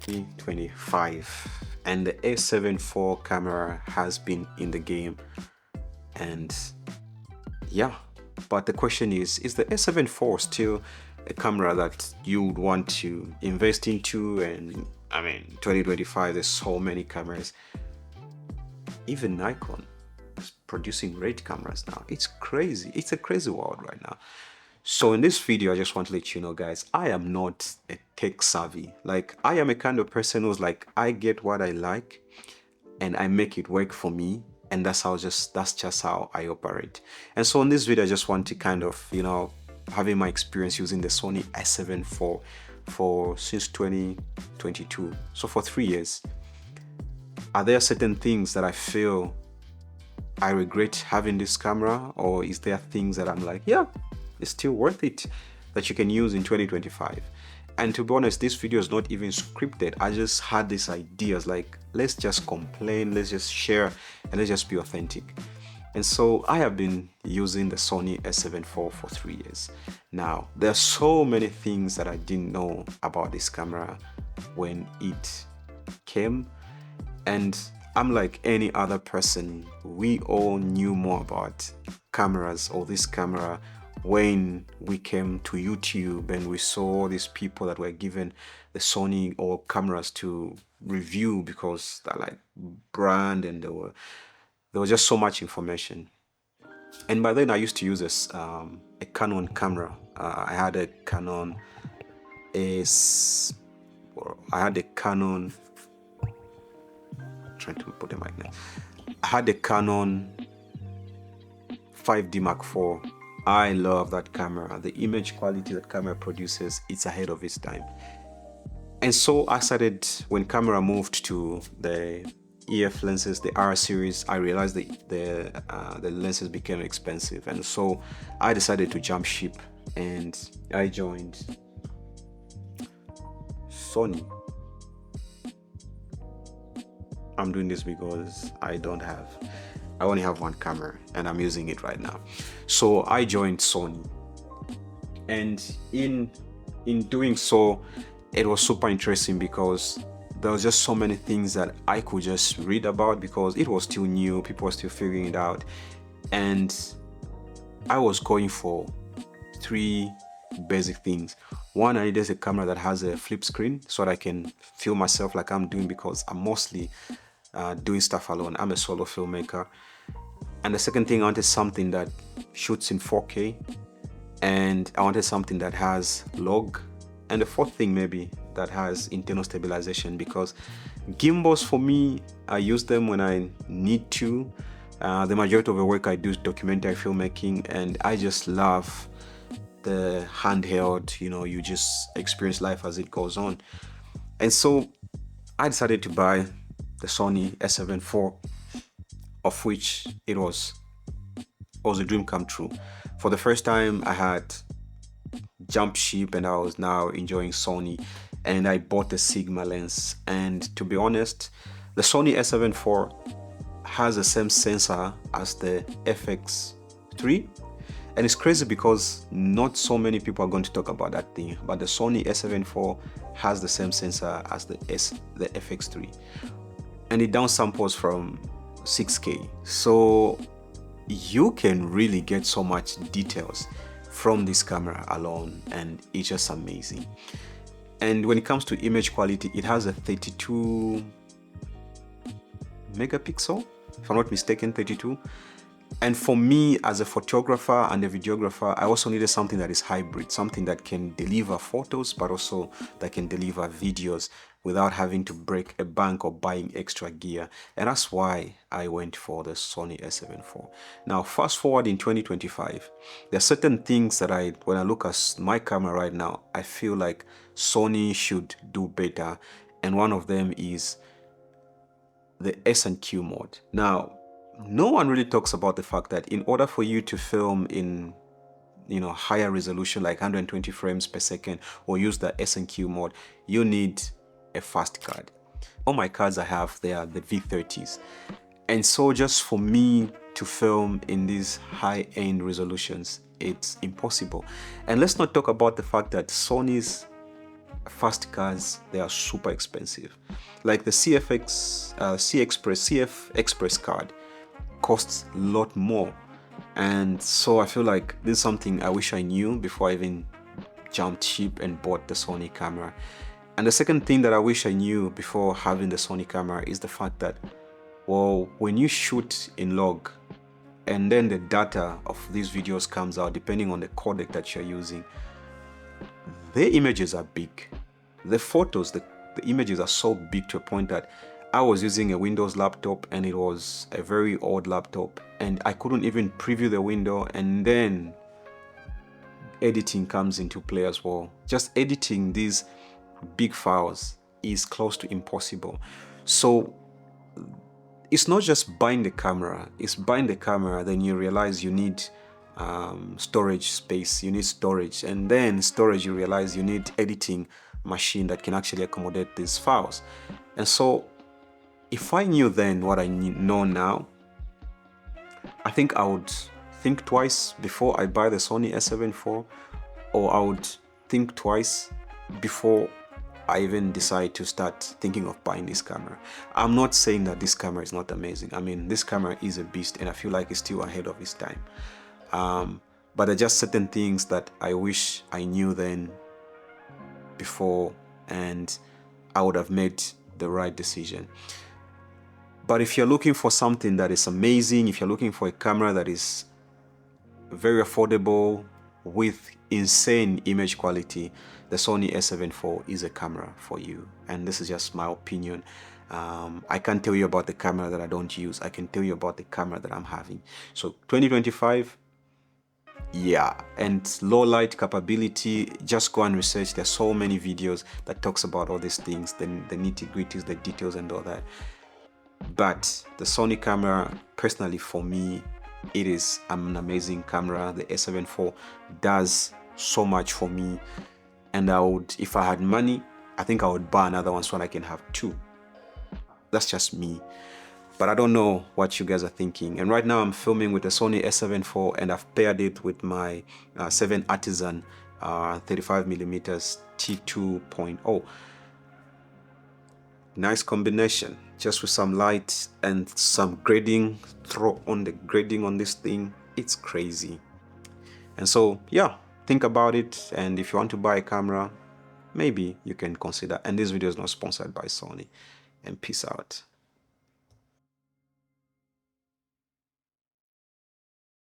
2025, and the A7 IV camera has been in the game. And yeah, but the question is the A7 IV still a camera that you would want to invest into? And I mean, 2025, there's so many cameras. Even Nikon is producing great cameras now. It's crazy. It's a crazy world right now. So in this video, I just want to let you know, guys, I am not a tech savvy. Like, I am a kind of person who's like, I get what I like and I make it work for me. And that's just how I operate. And so in this video, I just want to kind of, having my experience using the Sony A7 IV for since 2022. So for 3 years, are there certain things that I feel I regret having this camera, or is there things that I'm like, yeah, it's still worth it, that you can use in 2025? And to be honest, this video is not even scripted. I just had these ideas like, let's just complain, let's just share, and let's just be authentic. And so I have been using the Sony A7 IV for 3 years. Now, there are so many things that I didn't know about this camera when it came. And I'm like any other person, we all knew more about cameras or this camera when we came to YouTube and we saw all these people that were given the Sony or cameras to review because they're like brand, and there was just so much information. And by then I used to use a Canon camera. I had a Canon trying to put a mic now. I had a Canon 5D Mark IV. I love that camera. The image quality that camera produces, it's ahead of its time. And so I started, when camera moved to the EF lenses, the R series, I realized the lenses became expensive. And so I decided to jump ship and I joined Sony. I'm doing this because I only have one camera and I'm using it right now. So I joined Sony, and in doing so, it was super interesting because there was just so many things that I could just read about because it was still new, people were still figuring it out. And I was going for 3 basic things. One, I needed a camera that has a flip screen so that I can film myself like I'm doing, because I'm mostly doing stuff alone. I'm a solo filmmaker. And the second thing, I wanted something that shoots in 4K, and I wanted something that has log, and the fourth thing maybe that has internal stabilization, because gimbals for me, I use them when I need to. The majority of the work I do is documentary filmmaking, and I just love the handheld, you just experience life as it goes on. And so I decided to buy the Sony A7 IV, of which it was a dream come true. For the first time, I had jumped ship and I was now enjoying Sony, and I bought the Sigma lens. And to be honest, the Sony A7 IV has the same sensor as the FX3. And it's crazy because not so many people are going to talk about that thing, but the Sony A7 IV has the same sensor as the FX3, and it downsamples from 6K. So you can really get so much details from this camera alone, and it's just amazing. And when it comes to image quality, it has a 32 megapixel, if I'm not mistaken, 32. And for me as a photographer and a videographer, I also needed something that is hybrid, something that can deliver photos, but also that can deliver videos without having to break a bank or buying extra gear. And that's why I went for the Sony A7 IV. Now, fast forward in 2025, there are certain things that when I look at my camera right now, I feel like Sony should do better. And one of them is the S&Q mode. Now, no one really talks about the fact that in order for you to film in higher resolution, like 120 frames per second, or use the S&Q mode, you need a fast card. All my cards I have, they are the V30s. And so just for me to film in these high-end resolutions, it's impossible. And let's not talk about the fact that Sony's fast cars, they are super expensive. Like the CF Express card costs a lot more. And so I feel like this is something I wish I knew before I even jumped ship and bought the Sony camera. And the second thing that I wish I knew before having the Sony camera is the fact that, well, when you shoot in log and then the data of these videos comes out, depending on the codec that you're using, the images are big. The photos, the images are so big to a point that I was using a Windows laptop and it was a very old laptop and I couldn't even preview the window, and then editing comes into play as well. Just editing these big files is close to impossible. So it's not just buying the camera, it's buying the camera, then you realize you need storage space, you need storage, and then storage, you realize you need editing machine that can actually accommodate these files. And so if I knew then what I know now, I think I would think twice before I buy the Sony a7 IV, or I would think twice before I even decide to start thinking of buying this camera. I'm not saying that this camera is not amazing. I mean, this camera is a beast and I feel like it's still ahead of its time. But there are just certain things that I wish I knew then before, and I would have made the right decision. But if you're looking for something that is amazing, if you're looking for a camera that is very affordable with insane image quality, the Sony a7 IV is a camera for you. And this is just my opinion. I can't tell you about the camera that I don't use. I can tell you about the camera that I'm having. So 2025, yeah, and low light capability, just go and research. There's so many videos that talks about all these things, the nitty-gritties, the details and all that. But the Sony camera, personally for me, it is an amazing camera. The a7 IV does so much for me, and I would, if I had money, I think I would buy another one so I can have two. That's just me. But I don't know what you guys are thinking. And right now I'm filming with the Sony a7 IV, and I've paired it with my 7 Artisan 35mm t2.0. Nice combination, just with some light and some grading. Throw on the grading on this thing, it's crazy. And so yeah, think about it, and if you want to buy a camera, maybe you can consider. And this video is not sponsored by Sony. And peace out.